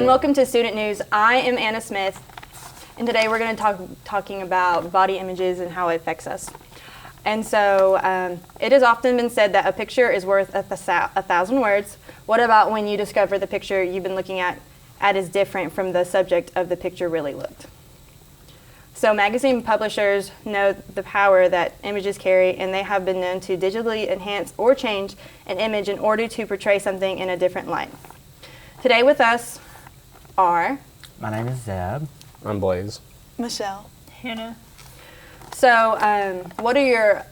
welcome to Student News. I am Anna Smith, and today we're going to talking about body images and how it affects us. And so it has often been said that a picture is worth a thousand words. What about when you discover the picture you've been looking at is different from the subject of the picture really looked? So magazine publishers know the power that images carry, and they have been known to digitally enhance or change an image in order to portray something in a different light. Today with us are... My name is Zeb. I'm Blaze. Michelle. Hannah. So what are your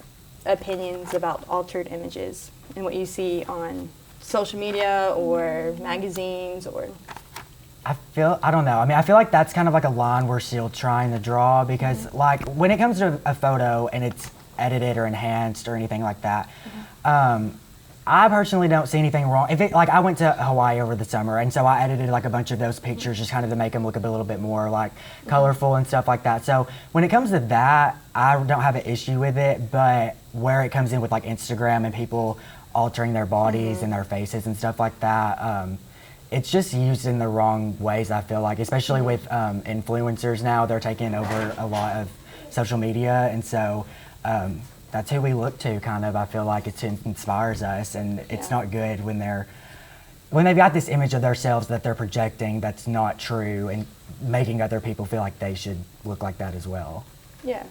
opinions about altered images and what you see on social media or magazines or... I don't know. I mean, I feel like that's kind of like a line we're still trying to draw because, like, when it comes to a photo and it's edited or enhanced or anything like that, I personally don't see anything wrong. If it, like, I went to Hawaii over the summer, and so I edited like a bunch of those pictures just kind of to make them look a little bit more like colorful and stuff like that. So when it comes to that, I don't have an issue with it. But where it comes in with like Instagram and people altering their bodies and their faces and stuff like that. It's just used in the wrong ways, I feel like, especially with influencers now. They're taking over a lot of social media, and so that's who we look to, kind of. I feel like it inspires us, and it's not good when they've got this image of themselves that they're projecting that's not true and making other people feel like they should look like that as well. Yeah.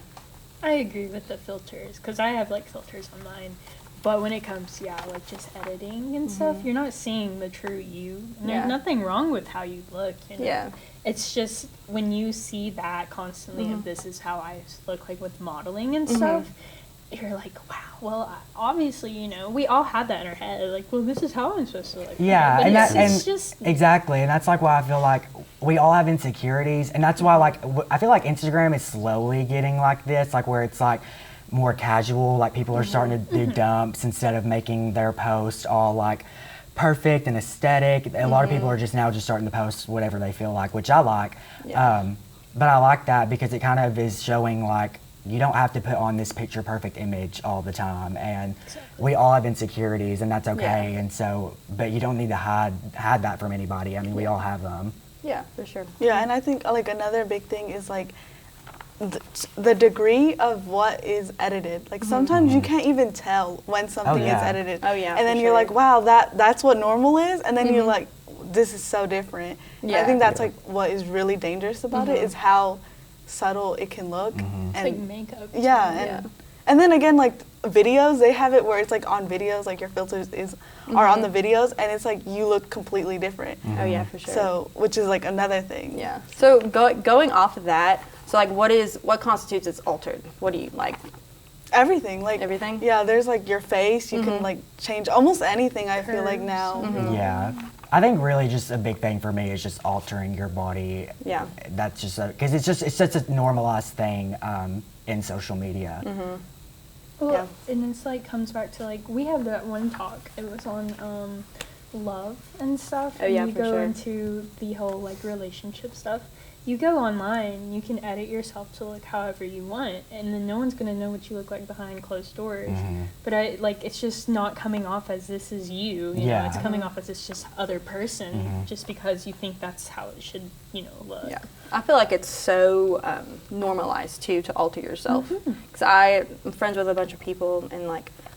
I agree with the filters, because I have, like, filters on mine. But when it comes, like, just editing and stuff, you're not seeing the true you. And there's nothing wrong with how you look, you know? Yeah. It's just when you see that constantly of this is how I look like with modeling and stuff, you're like, wow, well, obviously, you know, we all had that in our head. Like, well, this is how I'm supposed to look. Yeah, but and it's just... Exactly, and that's like why I feel like we all have insecurities, and that's why, like, I feel like Instagram is slowly getting like this, like where it's like more casual, like people are starting to do dumps instead of making their posts all like perfect and aesthetic. A lot of people are just starting to post whatever they feel like, which I like. But I like that because it kind of is showing like you don't have to put on this picture perfect image all the time, and we all have insecurities, and that's okay. And so, but you don't need to hide that from anybody. I mean, we all have them. Yeah, for sure. Yeah, and I think like another big thing is like the degree of what is edited. Like sometimes you can't even tell when something is edited. Oh yeah. And then you're like, wow, that's what normal is, and then you're like, this is so different. Yeah. I think that's like what is really dangerous about it is how subtle it can look. It's And like makeup. yeah, and then again, like videos, they have it where it's like on videos, like your filters are on the videos, and it's like you look completely different. Oh yeah, for sure. So, which is like another thing. Yeah. So going off of that, so like what constitutes as altered? What do you like? Everything, like Everything? Yeah, there's like your face. You can like change almost anything. I feel like now. Yeah. I think really just a big thing for me is just altering your body. Yeah. That's just because it's such a normalized thing in social media. Well, and it's like comes back to like we have that one talk. It was on love and stuff. Oh yeah, and you for go sure. into the whole like relationship stuff. You go online, you can edit yourself to look however you want, and then no one's gonna know what you look like behind closed doors. But it's just not coming off as this is you. You know, it's coming off as this just other person, just because you think that's how it should, look. Yeah. I feel like it's so normalized too to alter yourself. Because I'm friends with a bunch of people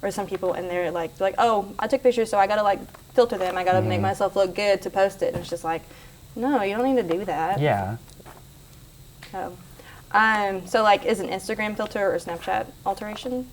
or some people, and they're like, oh, I took pictures, so I gotta like filter them. I gotta make myself look good to post it. And it's just like, no, you don't need to do that. Yeah. So like, is an Instagram filter or Snapchat alteration?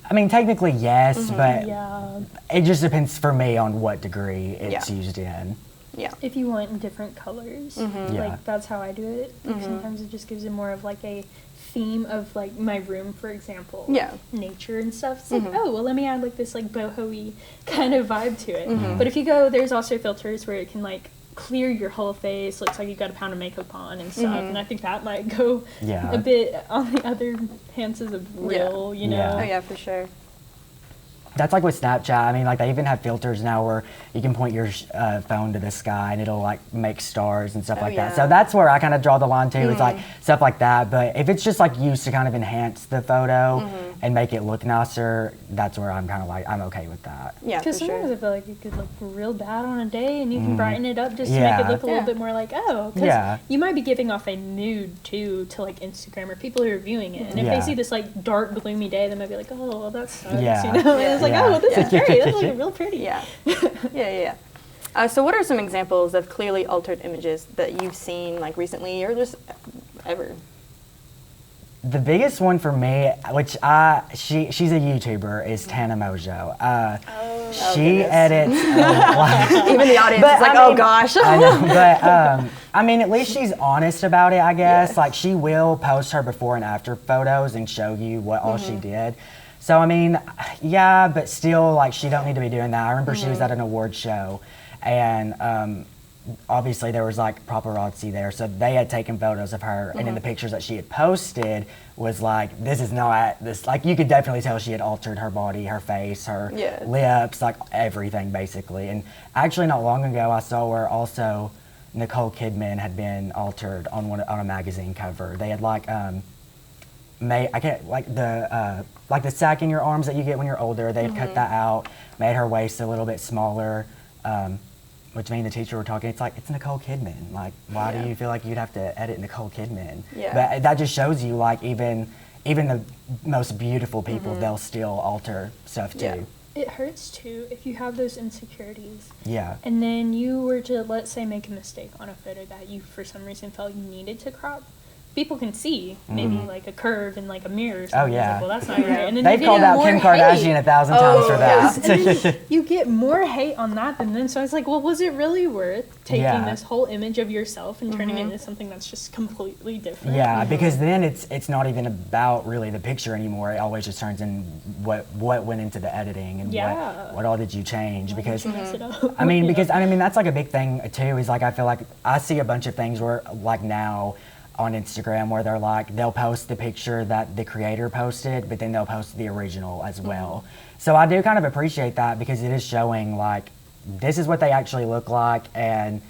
I mean, technically yes, but Yeah. it just depends for me on what degree it's used in. Yeah. If you want different colors, Yeah. like that's how I do it. Like sometimes it just gives it more of like a theme of like my room, for example. Yeah. Nature and stuff. It's like, oh, well, let me add like this like boho-y kind of vibe to it. But if you go, there's also filters where it can like clear your whole face, looks like you've got a pound of makeup on and stuff. And I think that might go a bit on the other chances of real, you know. Yeah. Oh yeah, for sure. That's like with Snapchat. I mean, like they even have filters now where you can point your phone to the sky and it'll like make stars and stuff like that. So that's where I kind of draw the line too. It's like stuff like that. But if it's just like used to kind of enhance the photo and make it look nicer, that's where I'm kind of like, I'm okay with that. Yeah, for Because sometimes sure. I feel like it could look real bad on a day, and you can brighten it up just to Yeah. make it look a little Yeah. bit more like, oh, because Yeah. you might be giving off a mood too to like Instagram or people who are viewing it, and if Yeah. they see this like dark, gloomy day, they might be like, oh, well, that sucks, Yeah. you know? And it's like, Yeah. oh, this is Yeah. great. That's like real pretty. Yeah. Yeah. So what are some examples of clearly altered images that you've seen like recently or just ever? The biggest one for me, which she's a YouTuber, is Tana Mojo. She goodness. edits. Even the audience But, is like, I oh mean- gosh. I know, but I mean, at least she's honest about it, I guess. Yes. Like, she will post her before and after photos and show you what all she did. So, I mean, yeah, but still, like, she don't need to be doing that. I remember she was at an award show, and obviously there was like paparazzi there, so they had taken photos of her, and in the pictures that she had posted was like, this is not this, like, you could definitely tell she had altered her body, her face, her Yeah. lips, like everything basically. And actually not long ago I saw where also Nicole Kidman had been altered on a magazine cover. They had like made, I can't, like the sack in your arms that you get when you're older, they had cut that out, made her waist a little bit smaller, which me and the teacher were talking, it's like, it's Nicole Kidman. Like, why Yeah. do you feel like you'd have to edit Nicole Kidman? Yeah. But that just shows you, like, even the most beautiful people, they'll still alter stuff too. Yeah. It hurts too if you have those insecurities. Yeah. And then you were to, let's say, make a mistake on a photo that you, for some reason, felt you needed to crop. People can see maybe like a curve in like a mirror or something. It's yeah. like, well, that's not right. And then They've you called get out more Kim Kardashian hate. 1,000 times for yes. that. And then you get more hate on that than then. So I was like, well, was it really worth taking Yeah. this whole image of yourself and turning it into something that's just completely different? Yeah, because then it's not even about really the picture anymore. It always just turns in what went into the editing and Yeah. what all did you change, because You mess it up. I mean, You know? because I mean that's like a big thing too. Is like I feel like I see a bunch of things where like now on Instagram where they're like they'll post the picture that the creator posted, but then they'll post the original as well. So I do kind of appreciate that because it is showing like this is what they actually look like, and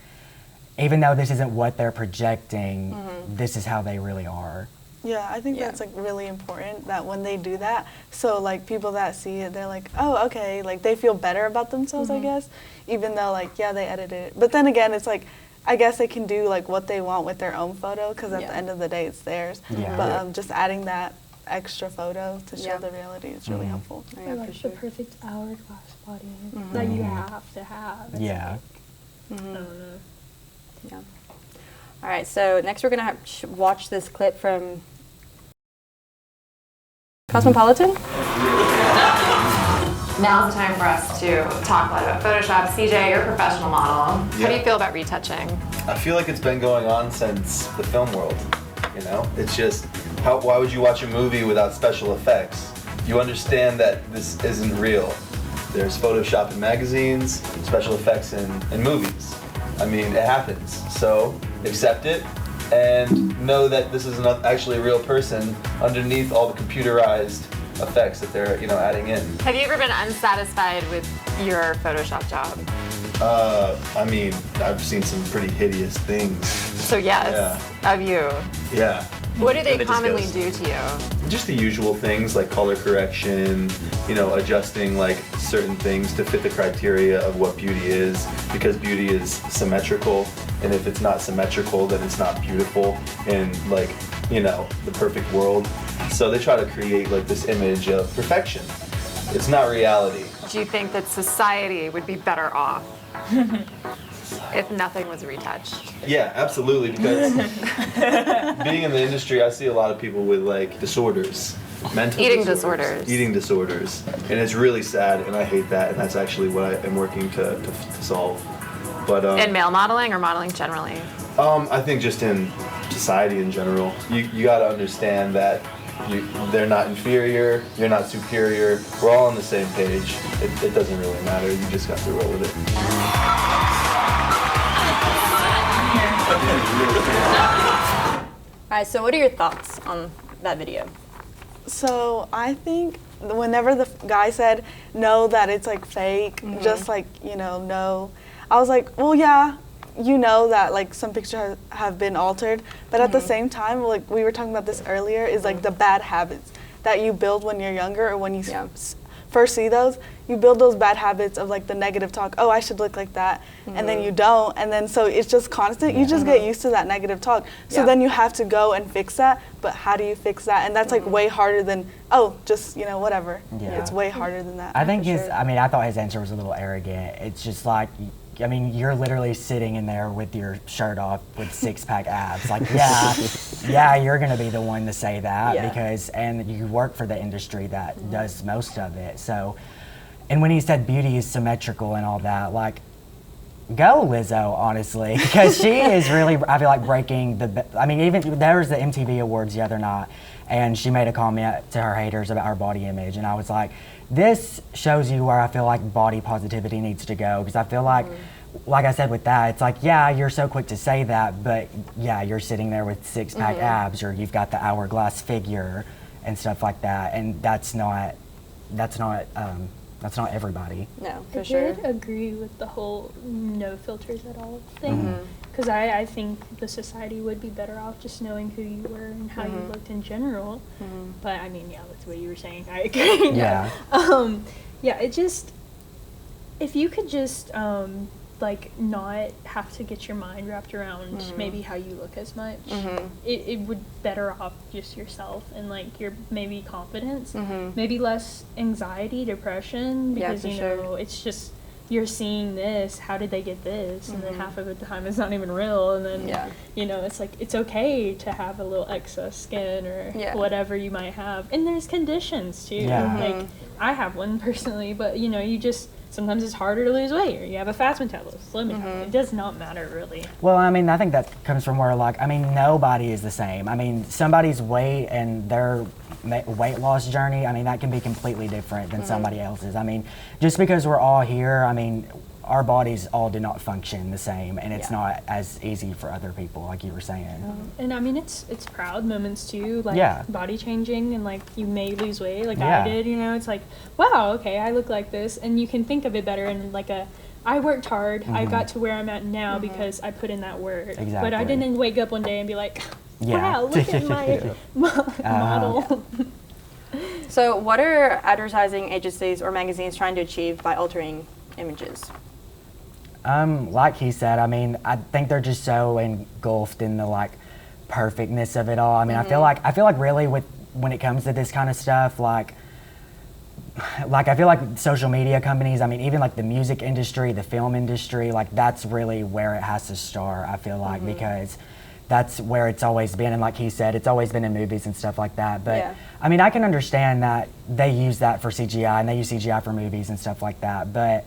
even though this isn't what they're projecting, this is how they really are. Yeah, I think Yeah. that's like really important that when they do that, so like people that see it, they're like, oh, okay, like they feel better about themselves, I guess, even though like, yeah, they edited it. But then again, it's like, I guess they can do like what they want with their own photo because at Yeah. the end of the day, it's theirs. Yeah. But just adding that extra photo to show Yeah. the reality is really helpful. Oh, Or yeah, like for sure. the perfect hourglass body that you have to have. It's Yeah. like, I don't know. Yeah. All right, so next we're going to watch this clip from Cosmopolitan. Now's the time for us to talk a lot about Photoshop. CJ, you're a professional model. How do Yeah. you feel about retouching? I feel like it's been going on since the film world. You know, it's just why would you watch a movie without special effects? You understand that this isn't real. There's Photoshop in magazines, special effects in movies. I mean, it happens. So accept it and know that this is not actually a real person underneath all the computerized effects that they're adding in. Have you ever been unsatisfied with your Photoshop job? I mean, I've seen some pretty hideous things. So yes, of you. Yeah. What do they And it just commonly goes- do to you? Just the usual things like color correction, adjusting like certain things to fit the criteria of what beauty is, because beauty is symmetrical, and if it's not symmetrical, then it's not beautiful in like, the perfect world. So they try to create like this image of perfection. It's not reality. Do you think that society would be better off if nothing was retouched? Yeah, absolutely, because being in the industry, I see a lot of people with like disorders, mental Eating disorders. eating disorders, and it's really sad, and I hate that, and that's actually what I am working to solve. But In male modeling or modeling generally? I think just in society in general, you got to understand that they're not inferior, you're not superior. We're all on the same page. It doesn't really matter. You just got to roll with it. All right, so what are your thoughts on that video? So I think whenever the guy said no, that it's like fake, just like no, I was like, well, yeah, that like some pictures have been altered, but at the same time, like we were talking about this earlier, is like the bad habits that you build when you're younger, or when you Yeah. first see those, you build those bad habits of like the negative talk. Oh, I should look like that, and then you don't, and then so it's just constant. You just get used to that negative talk. So Yeah. then you have to go and fix that. But how do you fix that? And that's like way harder than just whatever. Yeah. It's way harder than that. I think For his. sure. I mean, I thought his answer was a little arrogant. It's just like, I mean, you're literally sitting in there with your shirt off with 6-pack abs. Like, yeah, you're gonna be the one to say that Yeah. because, and you work for the industry that does most of it. So, and when he said beauty is symmetrical and all that, like, go Lizzo, honestly, because she is really, I feel like, breaking I mean, even there was the MTV Awards the other night, and she made a comment to her haters about her body image, and I was like, this shows you where I feel like body positivity needs to go, because I feel like I said with that, it's like, yeah, you're so quick to say that, but yeah, you're sitting there with 6-pack abs, or you've got the hourglass figure and stuff like that, and that's not everybody. No, for I sure. did agree with the whole no filters at all thing, because I think the society would be better off just knowing who you were and how you looked in general. But I mean, yeah, that's what you were saying. I agree. Yeah. Yeah, it just, if you could just like not have to get your mind wrapped around maybe how you look as much, it would better off just yourself and like your maybe confidence, maybe less anxiety, depression, Yeah, because for you sure. know it's just you're seeing this, how did they get this, and then half of the time it's not even real, and then Yeah. you know it's like it's okay to have a little excess skin or Yeah. whatever you might have, and there's conditions too. Yeah. Like I have one personally, but you know you just sometimes it's harder to lose weight, or you have a fast metabolism, slow metabolism. It does not matter really. Well, I mean, I think that comes from where, like, I mean, nobody is the same. I mean, somebody's weight and their weight loss journey, I mean, that can be completely different than somebody else's. I mean, just because we're all here, I mean, our bodies all do not function the same, and it's Yeah. not as easy for other people, like you were saying. And I mean, it's proud moments too, like Yeah. body changing, and like you may lose weight, like Yeah. I did. You know, it's like, wow, okay, I look like this, and you can think of it better in like I worked hard. I got to where I'm at now because I put in that work. But I Exactly. didn't wake up one day and be like, Yeah. wow, look at my model. So, what are advertising agencies or magazines trying to achieve by altering images? Like he said, I mean, I think they're just so engulfed in the like perfectness of it all. I mean, I feel like really when it comes to this kind of stuff, like I feel like social media companies, I mean, even like the music industry, the film industry, like that's really where it has to start, I feel like, because that's where it's always been. And like he said, it's always been in movies and stuff like that. But Yeah. I mean, I can understand that they use that for CGI and they use CGI for movies and stuff like that. But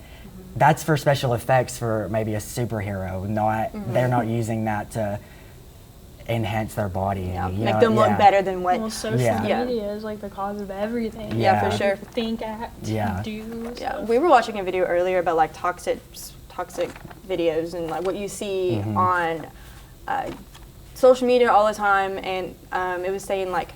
that's for special effects for maybe a superhero. Not they're not using that to enhance their body. Yeah, and, you make know, them look yeah. better than what. Well, social Yeah. media is like the cause of everything. Yeah, for What sure. people think, act, Yeah. do. Yeah, So. we were watching a video earlier about like toxic videos and like what you see on social media all the time, and it was saying like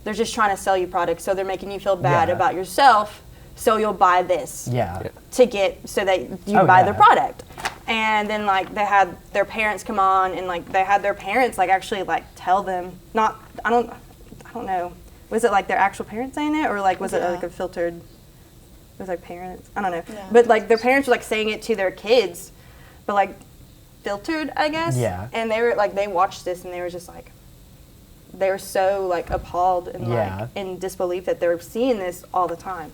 they're just trying to sell you products, so they're making you feel bad Yeah. about yourself, so you'll buy this Yeah. to get so that you Oh, buy yeah. their product. And then like they had their parents come on, and like they had their parents like actually like tell them not I don't know, was it like their actual parents saying it, or like was it Yeah. like a filtered, it was like parents, I don't know, Yeah. but like their parents were like saying it to their kids, but like filtered, I guess. Yeah. And they were like, they watched this and they were just like, they were so like appalled and Yeah. like in disbelief that they're seeing this all the time.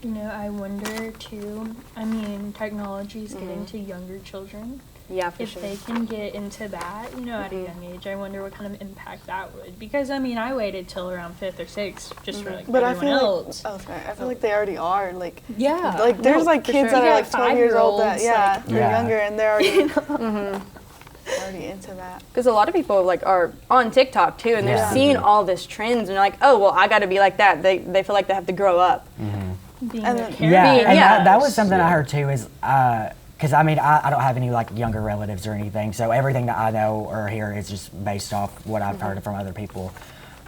You know, I wonder too. I mean, technology is getting to younger children. Yeah, for If sure. they can get into that, you know, at a young age, I wonder what kind of impact that would. Because I mean, I waited till around 5th or 6th just for like But I everyone feel else. like I feel like they already are like Yeah. like there's No, like for kids sure. that You are got like 12 years old that 5-year-olds, yeah like- they're Yeah. younger and they're already already into that. Because a lot of people like are on TikTok too, and they're Yeah. seeing all this trends, and they're like, oh well, I got to be like that. They feel like they have to grow up. Being And a then- parent. Yeah, Being- and yeah. that was something I heard too. Is because I mean I don't have any like younger relatives or anything, so everything that I know or hear is just based off what I've heard from other people.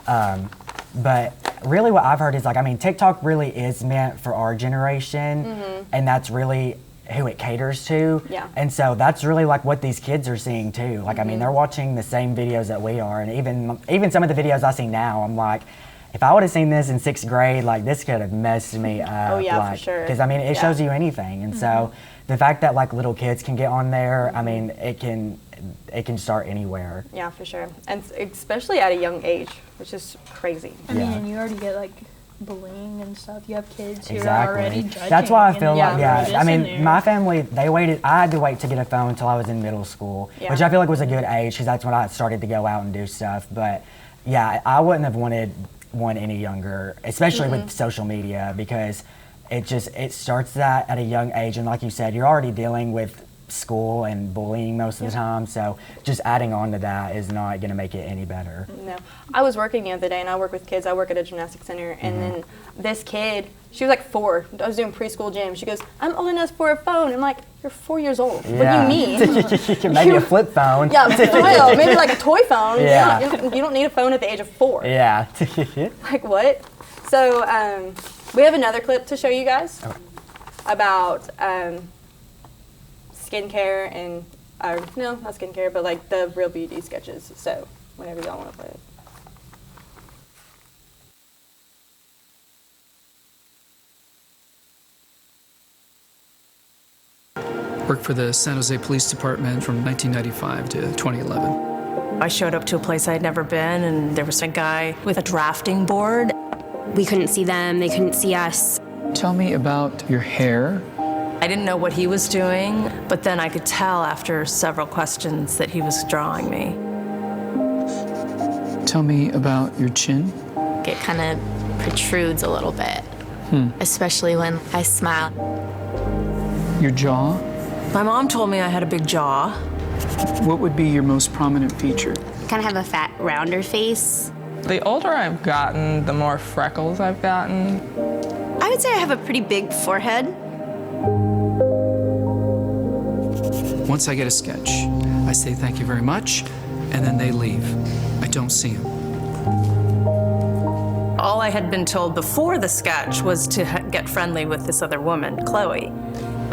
But really, what I've heard is like I mean TikTok really is meant for our generation, and that's really who it caters to. Yeah. And so that's really like what these kids are seeing too. Like I mean they're watching the same videos that we are, and even some of the videos I see now, I'm like. if I would have seen this in 6th grade, like this could have messed me up. Oh, yeah, for like, sure. Because I mean, it Yeah. shows you anything, and so the fact that like little kids can get on there, I mean, it can start anywhere. Yeah, for sure. And especially at a young age, which is crazy. I mean, Yeah. and you already get like bullying and stuff. You have kids who are Exactly. already judging. That's why I and feel then like, you yeah. throw I this in mean, there. my family, I had to wait to get a phone until I was in middle school, Yeah. which I feel like was a good age because that's when I started to go out and do stuff. But yeah, I wouldn't have wanted one any younger, especially with social media, because it starts that at a young age. And like you said, you're already dealing with school and bullying most of the time. So just adding on to that is not going to make it any better. No. I was working the other day, and I work with kids. I work at a gymnastics center, and then this kid, she was like 4. I was doing preschool gym. She goes, "I'm old enough for a phone." I'm like, "You're 4 years old. What do you mean?" Maybe a flip phone. Yeah, for real. Maybe like a toy phone. Yeah. You don't need a phone at the age of 4. Yeah. Like what? So we have another clip to show you guys about skincare and, no, not skincare, but like the Real Beauty sketches. So whenever y'all want to play it. Worked for the San Jose Police Department from 1995 to 2011. I showed up to a place I had never been, and there was a guy with a drafting board. We couldn't see them, they couldn't see us. Tell me about your hair. I didn't know what he was doing, but then I could tell after several questions that he was drawing me. Tell me about your chin. It kind of protrudes a little bit, especially when I smile. Your jaw. My mom told me I had a big jaw. What would be your most prominent feature? Kind of have a fat, rounder face. The older I've gotten, the more freckles I've gotten. I would say I have a pretty big forehead. Once I get a sketch, I say thank you very much, and then they leave. I don't see them. All I had been told before the sketch was to get friendly with this other woman, Chloe.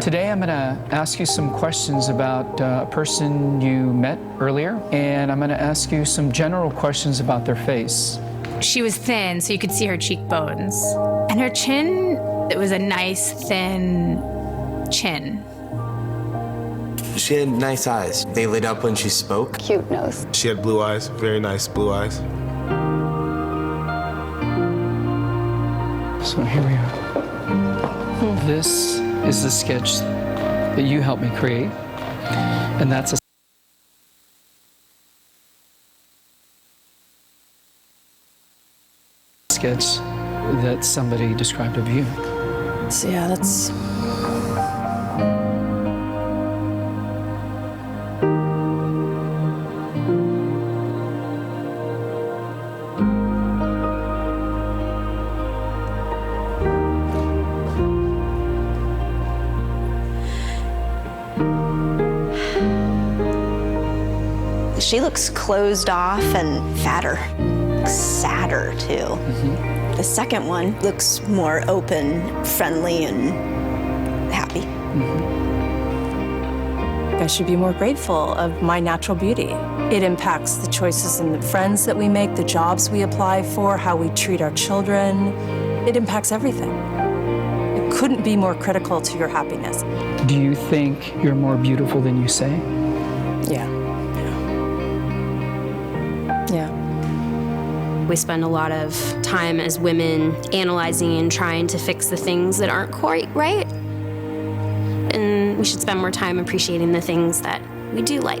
Today I'm going to ask you some questions about a person you met earlier, and I'm going to ask you some general questions about their face. She was thin, so you could see her cheekbones. And her chin, it was a nice, thin chin. She had nice eyes. They lit up when she spoke. Cute nose. She had blue eyes, very nice blue eyes. So here we are. This is the sketch that you helped me create, and that's a sketch that somebody described of you. So yeah, that's... She looks closed off and fatter, sadder too. The second one looks more open, friendly, and happy. I should be more grateful of my natural beauty. It impacts the choices and the friends that we make, the jobs we apply for, how we treat our children. It impacts everything. It couldn't be more critical to your happiness. Do you think you're more beautiful than you say? Yeah. We spend a lot of time as women analyzing and trying to fix the things that aren't quite right. And we should spend more time appreciating the things that we do like.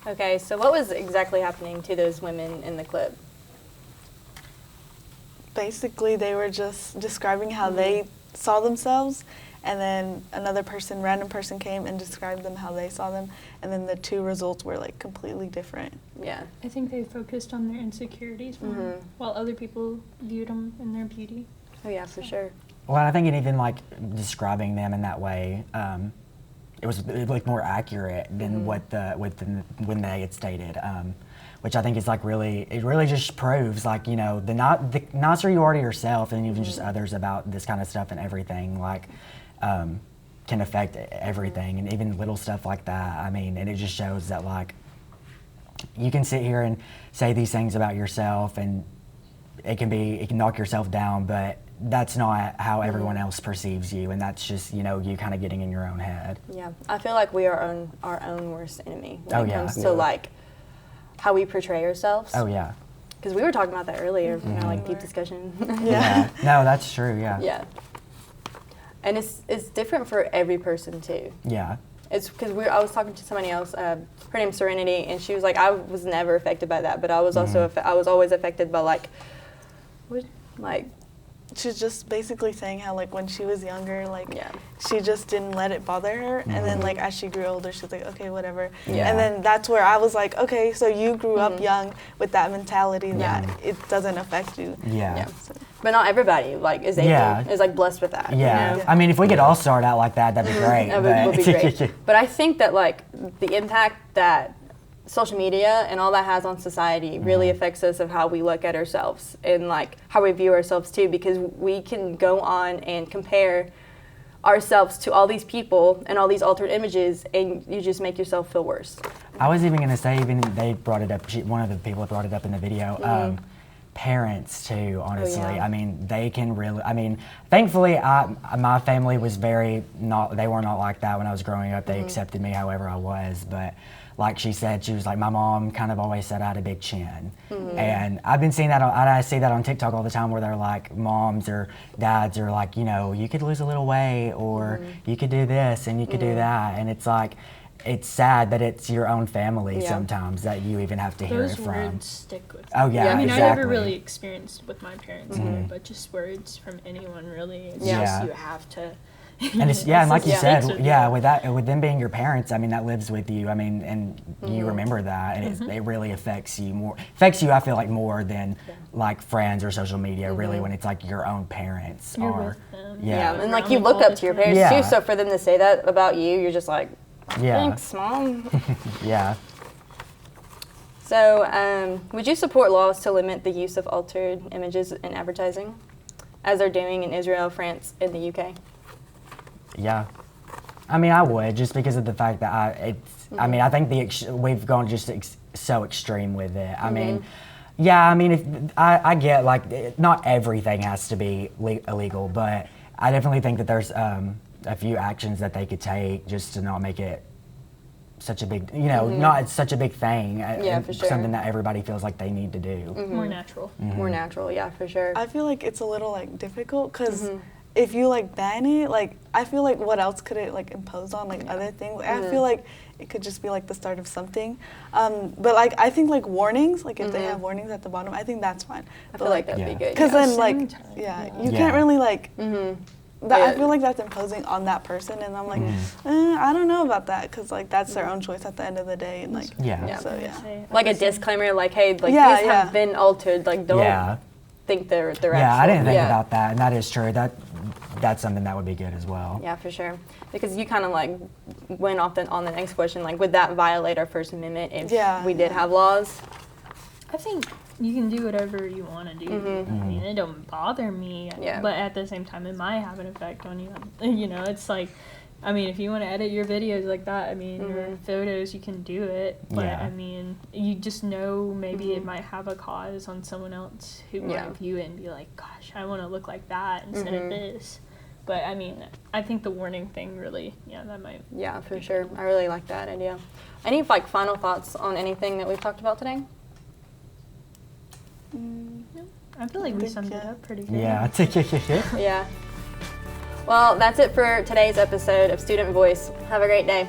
Okay, so what was exactly happening to those women in the clip? Basically, they were just describing how they saw themselves, and then another person, random person, came and described them how they saw them, and then the two results were like completely different. Yeah. I think they focused on their insecurities more, while other people viewed them in their beauty. Oh yeah, for sure. Well, I think even like describing them in that way, it was like more accurate than when they had stated. which I think is like it really just proves like, you know, the nicer you are to yourself and even just others about this kind of stuff and everything, like can affect everything, and even little stuff like that. I mean, and it just shows that like you can sit here and say these things about yourself, and it can knock yourself down, but that's not how everyone else perceives you, and that's just, you know, you kind of getting in your own head. Yeah, I feel like we are our own worst enemy when Oh, it yeah. comes to like how we portray ourselves. Oh yeah. Because we were talking about that earlier, you know, like deep discussion. Yeah. No, that's true. Yeah. Yeah. And it's different for every person too. Yeah. It's because I was talking to somebody else, her name's Serenity, and she was like, I was never affected by that, but I was also I was always affected by like she's just basically saying how like when she was younger, like she just didn't let it bother her, and then like as she grew older, she was like, okay, whatever. Yeah. And then that's where I was like, okay, so you grew up young with that mentality that it doesn't affect you. Yeah. So. But not everybody like is like blessed with that. Yeah. You know? I mean, if we could all start out like that, that'd be great. That would be great. But I think that like the impact that social media and all that has on society really affects us of how we look at ourselves and like how we view ourselves too, because we can go on and compare ourselves to all these people and all these altered images, and you just make yourself feel worse. I was even gonna say, even they brought it up. One of the people brought it up in the video. Parents too, honestly. I mean, they can really. I mean, thankfully, my family was they were not like that when I was growing up. They accepted me however I was, but. Like she said, she was like, my mom kind of always said I had a big chin. And I've been seeing that, I see that on TikTok all the time, where they're like, moms or dads are like, you know, you could lose a little weight, or you could do this and you could do that. And it's like, it's sad that it's your own family sometimes that you even have to hear it from. Those words stick with me. Oh yeah, I mean, exactly. I never really experienced with my parents either, but just words from anyone really. It's just you have to. And it's and like you said, with them being your parents, I mean, that lives with you. I mean, and you remember that, and it really affects you more. Affects you, I feel like, more than like friends or social media. Really, when it's like your own parents You're are. with them. And like you look up to your parents too. So for them to say that about you, you're just like, thanks, Mom. Yeah. So, would you support laws to limit the use of altered images in advertising, as they're doing in Israel, France, and the UK? Yeah, I mean, I would, just because of the fact that I mean, I think we've gone just so extreme with it. I mean, I mean, I get like not everything has to be illegal, but I definitely think that there's a few actions that they could take just to not make it such a big, not such a big thing. For sure. Something that everybody feels like they need to do. More natural. More natural, yeah, for sure. I feel like it's a little like difficult because if you like ban it, like I feel like what else could it like impose on like other things? Like, I feel like it could just be like the start of something. But like I think like warnings, like if they have warnings at the bottom, I think that's fine. I feel like that'd be good. Because then like you can't really like. I feel like that's imposing on that person, and I'm like, I don't know about that, because like that's their own choice at the end of the day, and like like a disclaimer, like hey, like these have been altered, like don't think they're actual. I didn't think about that, and that is true. That's something that would be good as well. Yeah, for sure. Because you kind of like went off on the next question, like would that violate our First Amendment if we did have laws? I think you can do whatever you want to do. I mean, it don't bother me. But at the same time, it might have an effect on you. You know, it's like, I mean, if you want to edit your videos like that, I mean, your photos, you can do it. But I mean, you just know maybe it might have a cause on someone else who might view it and be like, gosh, I want to look like that instead of this. But I mean, I think the warning thing really, that might. Yeah, for sure. I really like that idea. Any like final thoughts on anything that we've talked about today? No, I feel like we summed it up pretty good. Yeah. Well, that's it for today's episode of Student Voice. Have a great day.